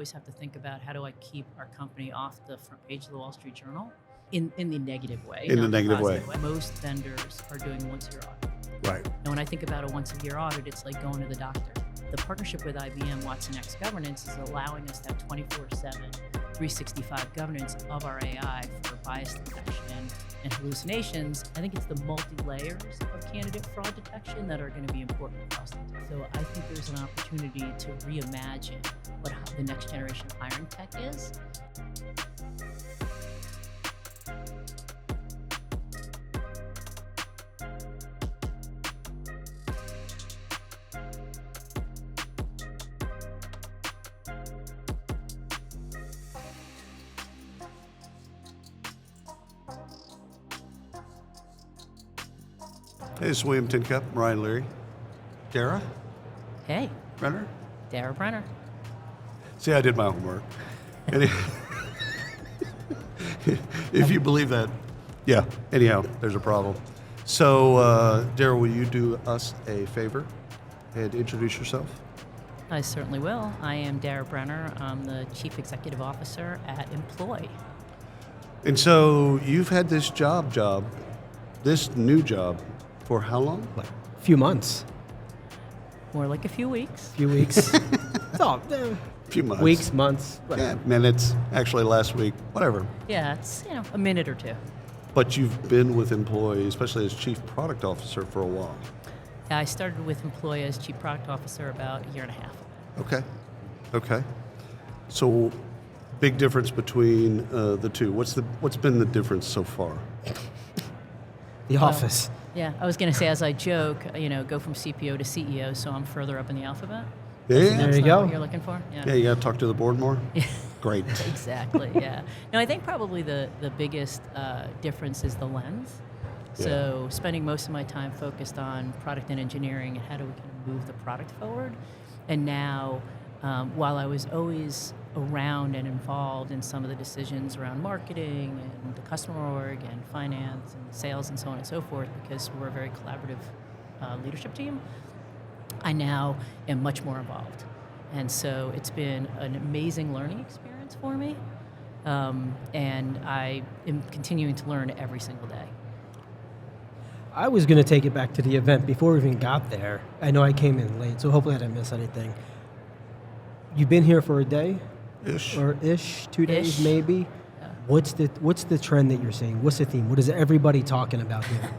always have to think about how do I keep our company off the front page of the Wall Street Journal in the negative way. In the negative way. Most vendors are doing once-a-year audit. Right. And when I think about a once-a-year audit, it's like going to the doctor. The partnership with IBM Watson X Governance is allowing us to have 24/7, 365 governance of our AI for bias detection and hallucinations. I think it's the multi-layers of candidate fraud detection that are going to be important across the tech. So I think there's an opportunity to reimagine what the next generation of hiring tech is. Hey, this is William Tincup, Ryan Leary. Dara? Hey, Brenner? Dara Brenner. See, I did my homework. And if you believe that, yeah, anyhow, there's a problem. So, Dara, will you do us a favor and introduce yourself? I certainly will. I am Dara Brenner. I'm the Chief Executive Officer at Employ. And so you've had this this new job, for how long? Like a few months. More like a few weeks. Few weeks. Few months. Weeks, months. Yeah, minutes. Actually, last week. Whatever. Yeah, it's a minute or two. But you've been with Employee, especially as Chief Product Officer, for a while. Yeah, I started with Employ as Chief Product Officer about a year and a half. Okay. So, big difference between the two. What's been the difference so far? The office. Yeah, I was going to say, as I joke, go from CPO to CEO, so I'm further up in the alphabet. Yeah. There That's you not go. what you're looking for? Yeah, you got to talk to the board more? Yeah. Great. Exactly, yeah. No, I think probably the biggest difference is the lens. So spending most of my time focused on product and engineering and how do we kind of move the product forward. And now, while I was always around and involved in some of the decisions around marketing and the customer org and finance and sales and so on and so forth, because we're a very collaborative leadership team, I now am much more involved. And so it's been an amazing learning experience for me. And I am continuing to learn every single day. I was going to take it back to the event before we even got there. I know I came in late, so hopefully I didn't miss anything. You've been here for a day? Ish. Or 2 days Ish. maybe? Yeah. What's the trend that you're seeing? What's the theme? What is everybody talking about here?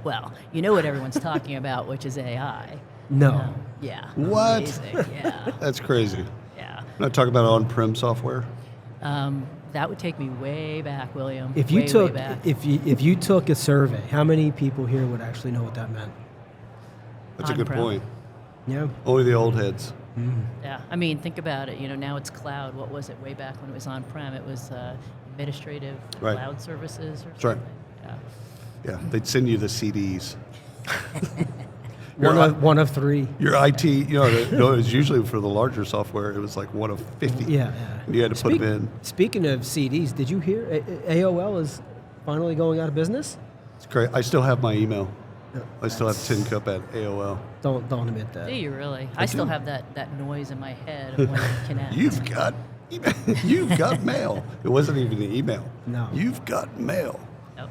Well, you know what everyone's talking about, which is AI. No. Yeah. What? Amazing. Yeah. That's crazy. Yeah. Not talking about on-prem software? That would take me way back, William. If you way back. if you took a survey, how many people here would actually know what that meant? That's a good On-prem. point. Yeah. Only the old heads. Yeah, I mean, think about it. Now it's cloud. What was it way back when it was on-prem? It was administrative Right. cloud services or That's right. something. Yeah. Yeah, they'd send you the CDs. One of three. Your IT, it was usually for the larger software, it was like one of 50. Yeah. And you had to put them in. Speaking of CDs, did you hear AOL is finally going out of business? It's great. I still have my email. I still have Tin Cup at AOL. Don't admit that. Do you really? I still have that noise in my head of when it connects. You've got mail. It wasn't even an email. No. You've got mail. Yep.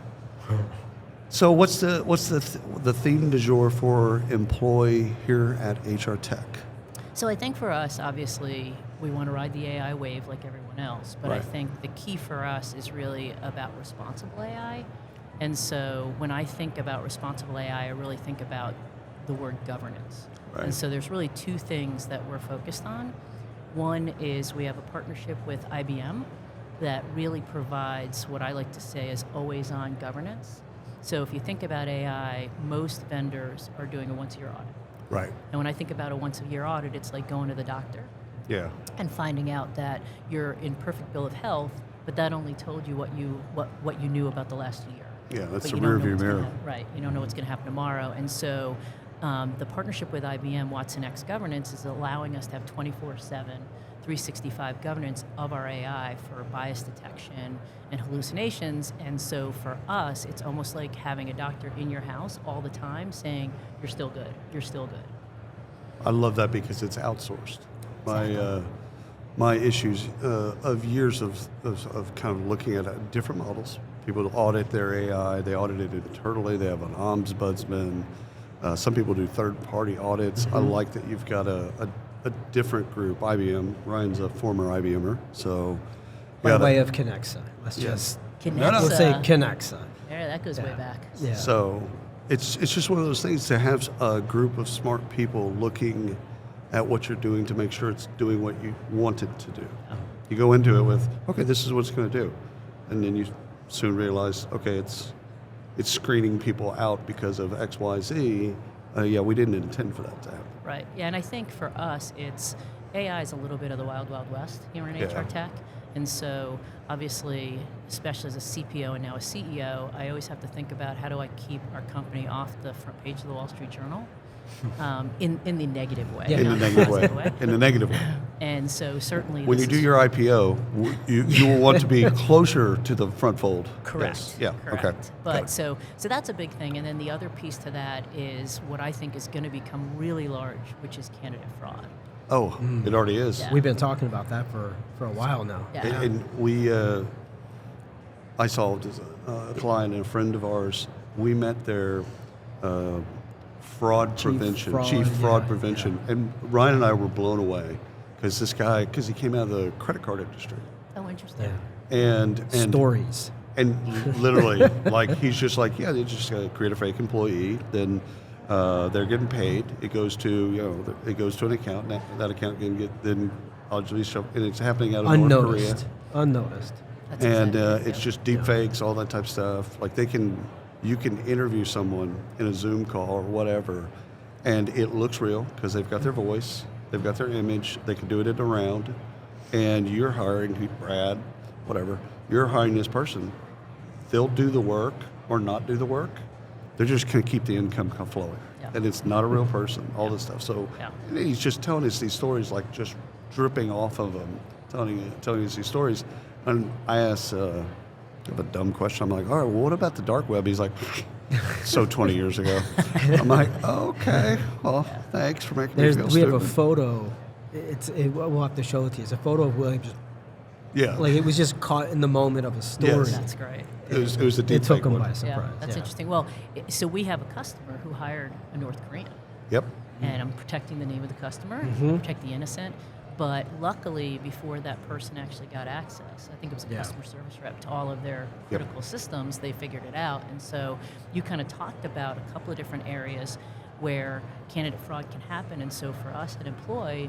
So what's the theme du jour for Employ here at HR Tech? So I think for us, obviously, we want to ride the AI wave like everyone else, but I Right. think the key for us is really about responsible AI. And so when I think about responsible AI, I really think about the word governance. Right. And so there's really two things that we're focused on. One is we have a partnership with IBM that really provides what I like to say is always-on governance. So if you think about AI, most vendors are doing a once-a-year audit. Right. And when I think about a once-a-year audit, it's like going to the doctor Yeah. and finding out that you're in perfect bill of health, but that only told you what you knew about the last year. Yeah, that's But the you don't know rearview what's gonna mirror. happen- right, you don't know what's going to happen tomorrow. And so the partnership with IBM Watson X Governance is allowing us to have 24/7, 365 governance of our AI for bias detection and hallucinations. And so for us, it's almost like having a doctor in your house all the time saying, you're still good, you're still good. I love that because it's outsourced. my issues of years of kind of looking at different models. People audit their AI, they audit it internally, they have an ombudsman. Some people do third-party audits. I like that you've got a different group. IBM, Ryan's a former IBMer, so... By way of Connexa. Let's just... Connexa. We'll say Connexa. Yeah, that goes way back. Yeah. So it's just one of those things to have a group of smart people looking at what you're doing to make sure it's doing what you want it to do. You go into it with, okay, this is what it's going to do. And then you soon realize, okay, it's screening people out because of X, Y, Z. Yeah, we didn't intend for that to happen. Right. Yeah, and I think for us, AI is a little bit of the wild, wild west here in HR tech. And so obviously, especially as a CPO and now a CEO, I always have to think about how do I keep our company off the front page of the Wall Street Journal in the negative way. Yeah. In the negative way. In the negative way. And so certainly When you do your IPO, you will want to be closer to the front fold. Correct. Yes. Yeah. Correct. Okay. But so that's a big thing. And then the other piece to that is what I think is going to become really large, which is candidate fraud. Oh, it already is. Yeah. We've been talking about that for a while now. Yeah. And we, I solved a client and a friend of ours. We met their fraud prevention, chief fraud prevention, and Ryan and I were blown away because this guy, because he came out of the credit card industry, Oh, interesting. Yeah. and Stories. and literally, like he's just like, yeah, they just create a fake employee, then they're getting paid. It goes to it goes to an account. That account can get then obviously shoved, and it's happening out of North Korea. Unnoticed. That's And exactly it's just deep fakes, all that type of stuff. Like you can interview someone in a Zoom call or whatever, and it looks real because they've got their voice, they've got their image, they can do it in a round, and you're hiring Brad, whatever. You're hiring this person. They'll do the work or not do the work. They're just going to keep the income flowing, Yeah. and it's not a real person. All this stuff. So Yeah. he's just telling us these stories, like just dripping off of him, telling us these stories. And I asked I have a dumb question. I'm like, all right, well, what about the dark web? He's like, so 20 years ago. I'm like, okay, well, thanks for making me feel We have a stupid. photo. We'll have to show it to you. It's a photo of William just Yeah, like it was just caught in the moment of a story. Yes. That's great. it was a It deep took fake him one. by surprise. Yeah, that's yeah. interesting. Well, so we have a customer who hired a North Korean, Yep. and I'm protecting the name of the customer, protect the innocent. But luckily, before that person actually got access, I think it was a Yeah. customer service rep to all of their critical systems, they figured it out. And so you kind of talked about a couple of different areas where candidate fraud can happen. And so for us at Employ,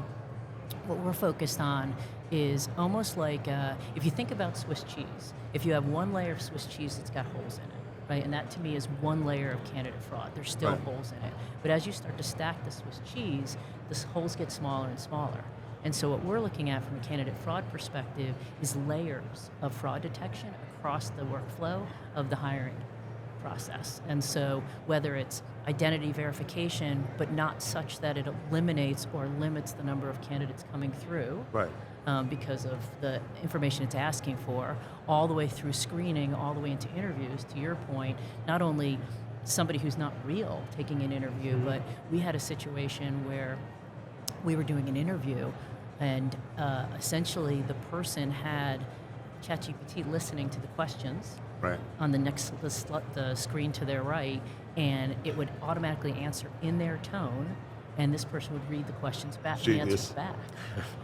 what we're focused on is almost like if you think about Swiss cheese, if you have one layer of Swiss cheese that's got holes in it, right? And that to me is one layer of candidate fraud. There's still Right. holes in it. But as you start to stack the Swiss cheese, the holes get smaller and smaller. And so what we're looking at from a candidate fraud perspective is layers of fraud detection across the workflow of the hiring process. And so whether it's identity verification, but not such that it eliminates or limits the number of candidates coming through, Right. because of the information it's asking for, all the way through screening, all the way into interviews, to your point, not only somebody who's not real taking an interview, but we had a situation where we were doing an interview and essentially the person had ChatGPT listening to the questions Right. on the screen to their right, and it would automatically answer in their tone, and this person would read the questions back and Genius. answer back.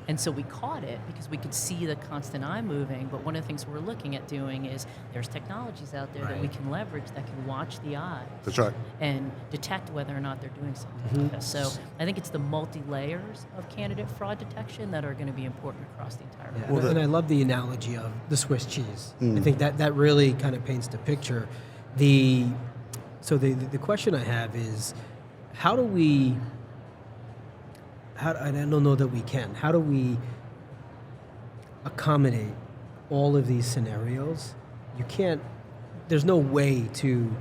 And so we caught it because we could see the constant eye moving, but one of the things we're looking at doing is there's technologies out there that we can leverage that can watch the eyes That's right. and detect whether or not they're doing something like this. So I think it's the multi-layers of candidate fraud detection that are going to be important across the entire Yeah, board. and I love the analogy of the Swiss cheese. I think that really kind of paints the picture. The question I have is, how do we? And I don't know that we can. How do we accommodate all of these scenarios? You can't. There's no way to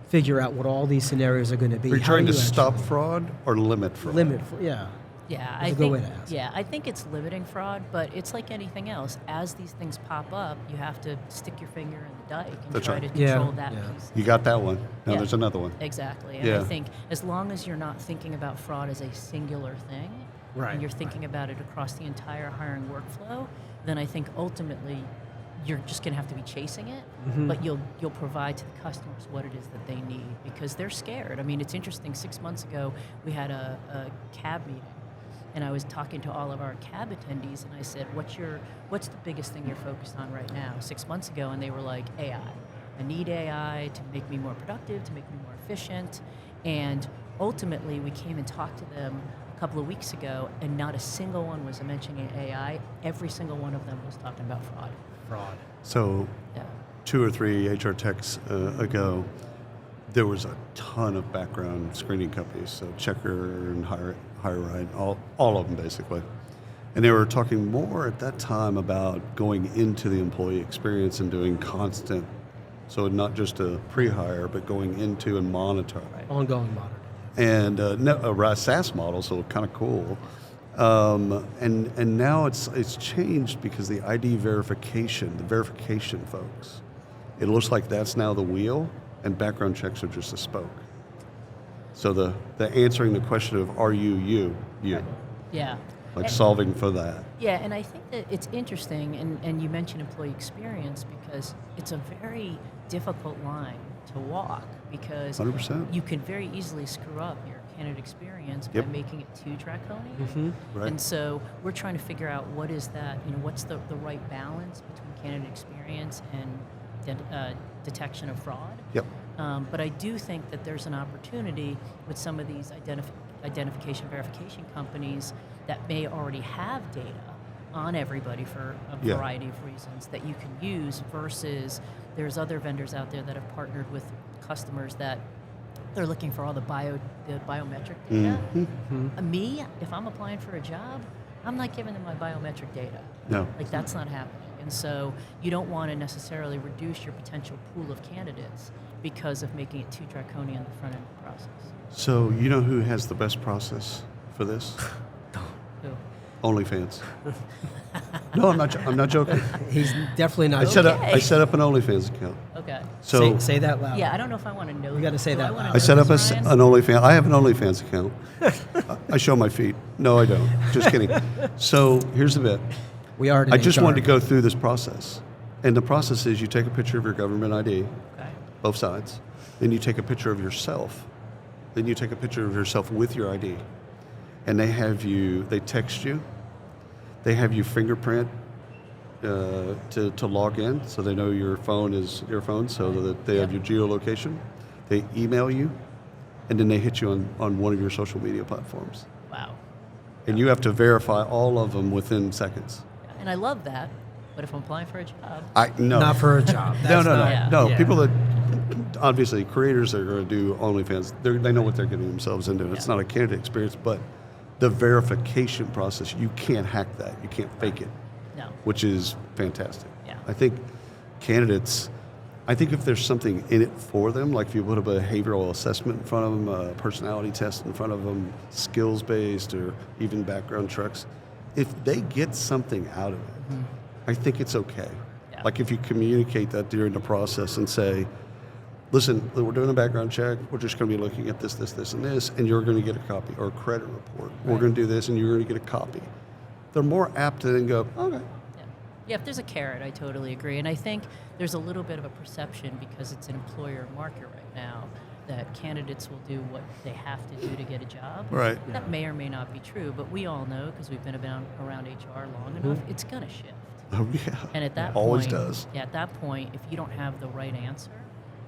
figure out what all these scenarios are going to be. Are you How do trying to you stop actually fraud or limit fraud? limit? Yeah. Yeah, That's I a good think. way to ask. Yeah, I think it's limiting fraud, but it's like anything else. As these things pop up, you have to stick your finger in the dike and That's try right. to Yeah, control that yeah. piece. You got that one. Now Yeah. there's another one. Exactly, and Yeah. I think as long as you're not thinking about fraud as a singular thing, Right, and you're thinking about it across the entire hiring workflow, then I think ultimately you're just going to have to be chasing it, but you'll provide to the customers what it is that they need because they're scared. I mean, it's interesting. 6 months ago, we had a CAB meeting, and I was talking to all of our CAB attendees, and I said, "What's the biggest thing you're focused on right now?" 6 months ago, and they were like, "AI. I need AI to make me more productive, to make me more efficient," and ultimately, we came and talked to them a couple of weeks ago, and not a single one was mentioning AI. Every single one of them was talking about fraud. So Yeah. 2 or 3 HR techs ago, there was a ton of background screening companies, so Checker and HireRight, all of them basically. And they were talking more at that time about going into the employee experience and doing constant, so not just a pre-hire, but going into and monitor. Ongoing monitoring. And a SaaS model, so kind of cool. And now it's changed because the ID verification, the verification folks, it looks like that's now the wheel, and background checks are just a spoke. So the answering the question of are you you, Yeah. like solving for that. Yeah, and I think that it's interesting, and you mentioned employee experience because it's a very difficult line to walk because 100%. you can very easily screw up your candidate experience by Yep. making it too draconian. Right. And so we're trying to figure out what is that, what's the right balance between candidate experience and detection of fraud. Yep. But I do think that there's an opportunity with some of these identification verification companies that may already have data on everybody for a Yeah. variety of reasons that you can use versus there's other vendors out there that have partnered with customers that they're looking for all the biometric data. Me, if I'm applying for a job, I'm not giving them my biometric data. No. Like that's not happening. And so you don't want to necessarily reduce your potential pool of candidates because of making it too draconian on the front end of the process. So you know who has the best process for this? Who? OnlyFans. No, I'm not joking. He's definitely not. I set up an OnlyFans account. Okay. So say that loud. Yeah, I don't know if I want to know. You gotta say Do I that wanna loud. I set know up this, Ryan? an OnlyFans. I have an OnlyFans account. I show my feet. No, I don't. Just kidding. So here's the bit. We are. I just wanted to go through this process. And the process is you take a picture of your government ID, Okay. both sides. Then you take a picture of yourself. Then you take a picture of yourself with your ID. And they text you. They have you fingerprint to log in, so they know your phone is your phone, so that they have your geolocation. They email you, and then they hit you on one of your social media platforms. Wow. And you have to verify all of them within seconds. And I love that, but if I'm applying for a job, No. Not for a job. No, That's no, no, not- Yeah. no. Yeah. People that, obviously, creators that are going to do OnlyFans, they know what they're getting themselves into. It's Yeah. not a candidate experience, but the verification process, you can't hack that. You can't fake it, no. which is fantastic. Yeah. I think candidates, if there's something in it for them, like if you put a behavioral assessment in front of them, a personality test in front of them, skills-based or even background checks, if they get something out of it, I think it's okay. Yeah. Like if you communicate that during the process and say, listen, we're doing a background check, we're just going to be looking at this, and this, and you're going to get a copy, or a credit report. We're going to do this, and you're going to get a copy. They're more apt to then go, okay. Yeah, if there's a carrot, I totally agree. And I think there's a little bit of a perception because it's an employer market right now that candidates will do what they have to do to get a job. Right. That may or may not be true, but we all know because we've been around HR long enough, it's going to shift. Oh, yeah. And at that Always point, does. Yeah, at that point, if you don't have the right answer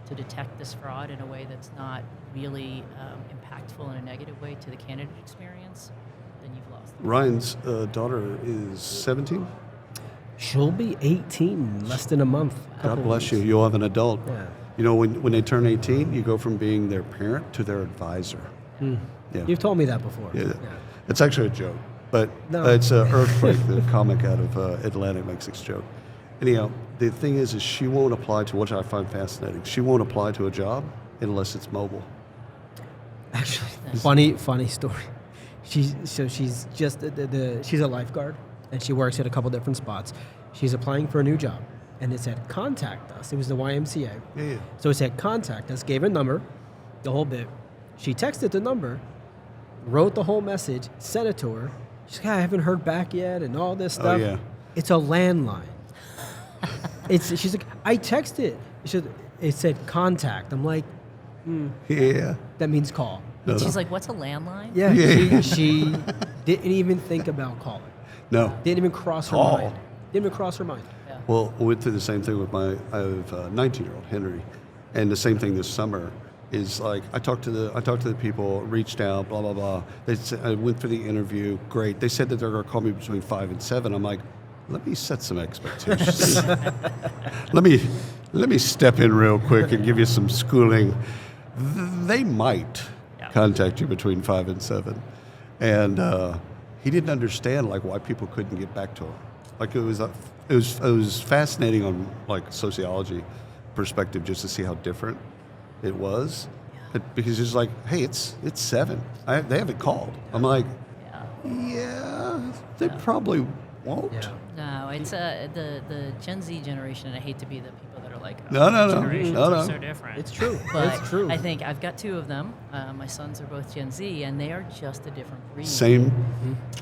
to detect this fraud in a way that's not really impactful in a negative way to the candidate experience, then you've lost them. Ryan's daughter is 17. She'll be 18 in less than a month. God bless you. You'll have an adult. Yeah. You know, when they turn 18, you go from being their parent to their advisor. Yeah. You've told me that before. Yeah. It's actually a joke, but No. it's Earthquake, the comic out of Atlantic makes this joke. Anyhow, the thing is she won't apply to, which I find fascinating, she won't apply to a job unless it's mobile. Actually, funny story. She's just she's a lifeguard and she works at a couple different spots. She's applying for a new job, and it said contact us. It was the YMCA. Yeah. So it said contact us. Gave her number, the whole bit. She texted the number, wrote the whole message, sent it to her, She's like, I haven't heard back yet and all this Oh, stuff. yeah. It's a landline. She's like, I texted. It said contact. I'm like, Yeah. that means call. No, She's no. like, what's a landline? Yeah, Yeah. she didn't even think about calling. No. Didn't even cross her Call. mind. Didn't even cross her mind. Yeah. Well, I went through the same thing with I have a 19-year-old Henry, and the same thing this summer is like I talked to the people, reached out, blah blah blah. I went for the interview, great. They said that they're going to call me between 5 and 7. I'm like, let me set some expectations. let me step in real quick and give you some schooling. They might contact you between 5 and 7, and he didn't understand like why people couldn't get back to him. Like it was fascinating on like sociology perspective just to see how different it was. Because it's like, hey, it's 7. They haven't called. I'm like, yeah, they probably won't. Yeah. No, it's the Gen Z generation, and I hate to be the people that are like, oh, No. generations No, no. are so different. It's true. But It's true. I think I've got 2 of them. My sons are both Gen Z, and they are just a different breed. Same.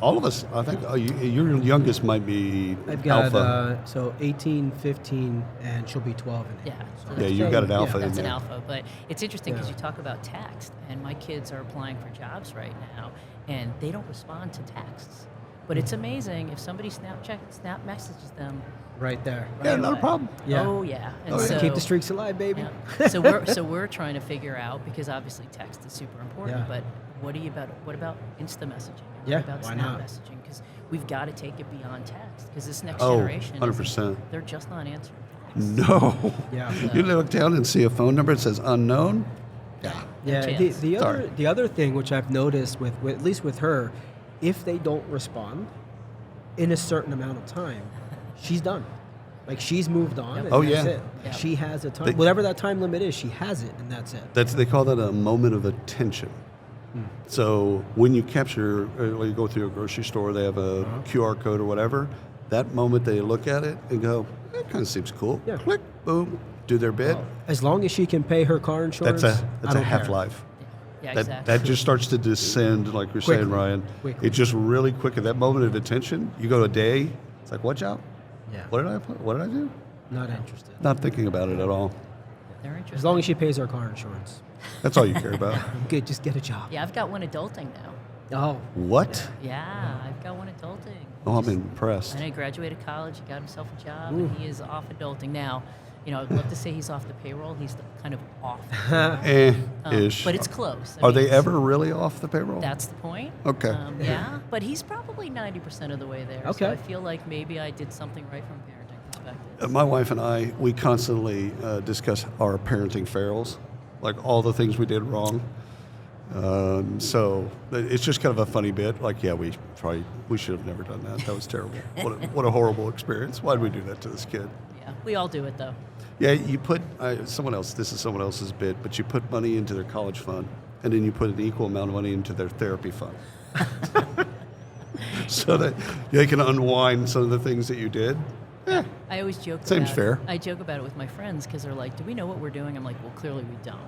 All of us. I think your youngest might be I've got alpha. 18, 15, and she'll be 12 in Yeah. April. So Yeah, you've got an alpha in That's an there. alpha, but it's interesting because Yeah. you talk about text, and my kids are applying for jobs right now, and they don't respond to texts. But it's amazing if somebody snap messages them. Right there. Yeah, right not a away. problem. Yeah. Oh yeah. And Oh, yeah. so, Keep the streaks alive, baby. yeah. So we're trying to figure out, because obviously text is super important. Yeah. But what about Insta messaging? Yeah, What about why Snap not? messaging? Because we've got to take it beyond text. Because this next Oh, generation, 100%. they're just not answering text. No. Yeah. You look down and see a phone number that says unknown. Yeah. Yeah, chance. Sorry. the other thing which I've noticed with at least with her, if they don't respond in a certain amount of time, she's done. Like she's moved on. Yep. And Oh, that's yeah. it. Yep. She has a time, They- whatever that time limit is, she has it, and that's it. They call that a moment of attention. So when you capture, when you go through a grocery store, they have a QR code or whatever. That moment they look at it and go, that kind of seems cool. Yeah. Click, boom, do their bit. As long as she can pay her car insurance, That's I a don't care. half life. Yeah, That, exactly. that just starts to descend, like you're saying, Quickly. Ryan. Quickly. It's just really quick. At that moment of attention, you go a day. It's like, what job? Yeah. What did I do? Not interested. Not thinking about it at all. They're interested. As long as she pays her car insurance, That's all you care about. I'm good. Just get a job. Yeah, I've got one adulting now. Oh, What? Yeah, I've got one adulting. Oh, I'm Just- impressed. And he graduated college, he got himself a job, and he is off adulting now. You know, I'd love to say he's off the payroll. He's kind of off. Ish. But it's close. I Are mean, they it's- ever really off the payroll? That's the point. Okay. Yeah, but he's probably 90% of the way there. Okay. So I feel like maybe I did something right from a parenting perspective. My wife and I, we constantly discuss our parenting fails, like all the things we did wrong. So it's just kind of a funny bit. Like, yeah, we should have never done that. That was terrible. What a horrible experience. Why did we do that to this kid? Yeah, we all do it though. Yeah, you put this is someone else's bit, but you put money into their college fund, and then you put an equal amount of money into their therapy fund. So that they can unwind some of the things that you did. Yeah. I always joke Seems about fair. I joke about it with my friends because they're like, do we know what we're doing? I'm like, well, clearly we don't.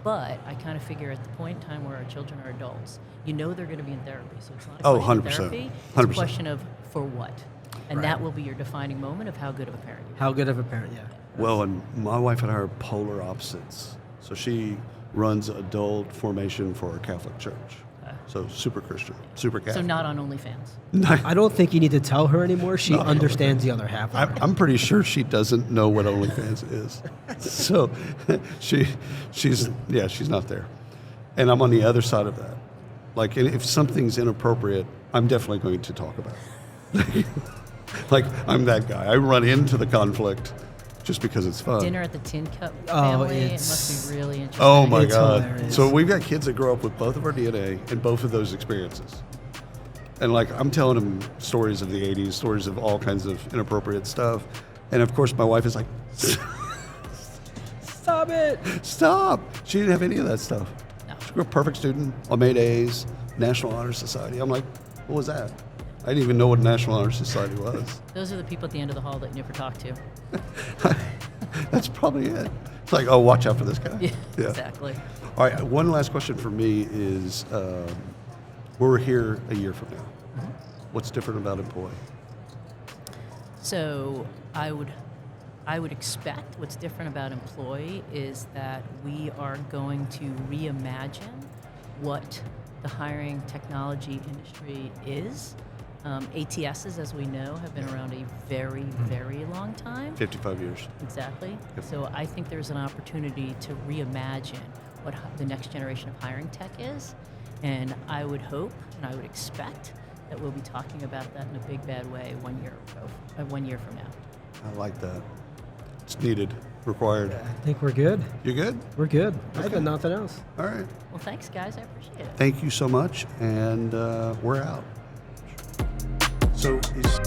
But I kind of figure at the point in time where our children are adults, you know they're going to be in therapy. So it's not a Oh, question of 100%. therapy. It's a 100%. question of for what. And Right. that will be your defining moment of how good of a parent you are. how good of a parent? Yeah. Well, and my wife and I are polar opposites. So she runs adult formation for a Catholic church. So super Christian, super Catholic. So not on OnlyFans. I don't think you need to tell her anymore. She understands the other half. Of it. I'm pretty sure she doesn't know what OnlyFans is. So she's not there. And I'm on the other side of that. Like, if something's inappropriate, I'm definitely going to talk about it. Like, I'm that guy. I run into the conflict just because it's fun. Dinner at the Tin Cup Oh, family. It it's- must be really interesting. Oh my It's God. hilarious. So we've got kids that grow up with both of our DNA and both of those experiences. And like, I'm telling them stories of the 80s, stories of all kinds of inappropriate stuff. And of course, my wife is like, Stop it. stop. She didn't have any of that stuff. No. She was a perfect student. I made A's, National Honor Society. I'm like, what was that? I didn't even know what National Honor Society was. Those are the people at the end of the hall that you never talk to. That's probably it. It's like, oh, watch out for this guy. Yeah, exactly. All right, one last question for me is, we're here a year from now. What's different about employee? So I would expect what's different about employee is that we are going to reimagine what the hiring technology industry is. ATSs, as we know, have been around a very, very long time. 55 years. Exactly. Yep. So I think there's an opportunity to reimagine what the next generation of hiring tech is. And I would hope and I would expect that we'll be talking about that in a big, bad way 1 year from now. I like that. It's needed, required. I think we're good. You good? We're good. I Okay. got nothing else. All right. Well, thanks, guys. I appreciate it. Thank you so much, and we're out. So is